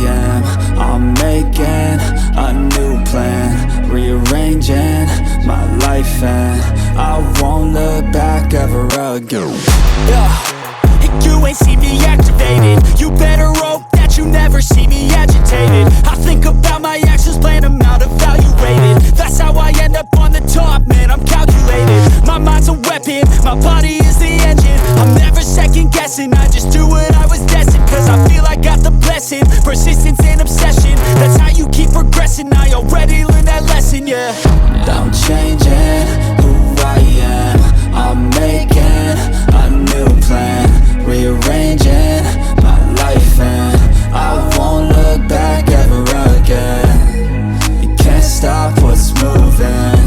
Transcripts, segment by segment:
am. I'm making a new plan, rearranging my life, and I won't look back ever again. And you ain't see me activated. You better hope that you never see me agitated. I think about my actions, plan them out, evaluated. That's how I end up on the top, man, I'm calculated. My mind's a weapon, my body is the engine. I'm never second guessing, I just do what I was destined. Cause I feel I got the blessing, persistence and obsession. That's how you keep progressing, I already learned that lesson, yeah. I'm changing who I am. I'm making a new plan, rearranging my life, and I won't look back ever again. You can't stop what's moving,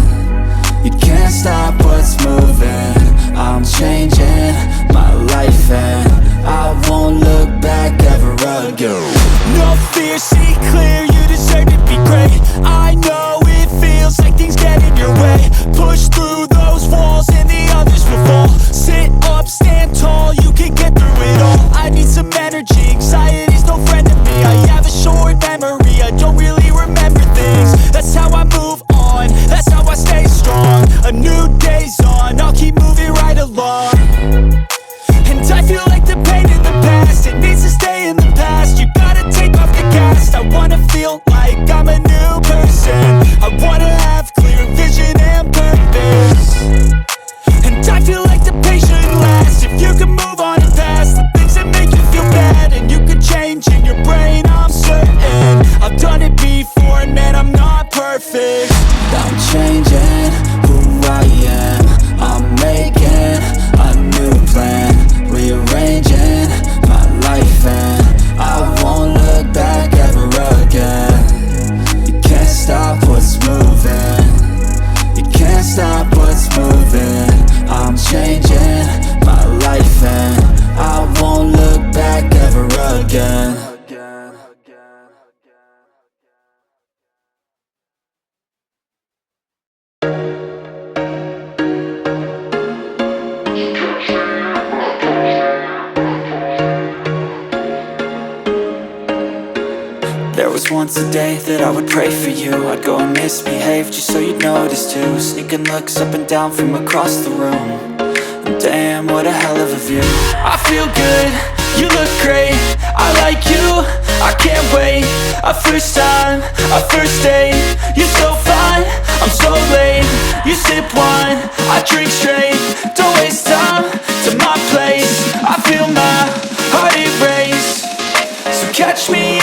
you can't stop what's moving. I'm changing my life, and I won't look back ever again. No fear, see clear, you deserve to be great. I know it feels like things get in your way. Push through those walls and the others will fall. Sit up, stand tall, you can get through it all. I need some energy, anxiety's no friend to me. I have a short memory, I don't really remember things. That's how I move on, that's how I stay strong. A new day's on, I'll keep moving right along. And I feel like the pain in the past, it needs to stay in the past. You gotta take off the cast. I wanna feel like I'm a new person. I wanna have clear vision and purpose. And I feel like the pain shouldn't last. If you can move on and past the things that make you feel bad, and you could change in your brain, I'm certain. I've done it before, and man, I'm not perfect. I'm changing who I am. I'm making a new plan, rearranging my life, and I won't look back ever again. You can't stop what's moving, you can't stop what's moving. I'm changing my life, and I won't look back ever again. There was once a day that I would pray for you. I'd go and misbehave just so you'd notice too. Sneaking looks up and down from across the room, and damn, what a hell of a view. I feel good, you look great, I like you, I can't wait. A first time, a first date, you're so fine, I'm so late. You sip wine, I drink straight, don't waste time to my place. I feel my heart erase, so catch me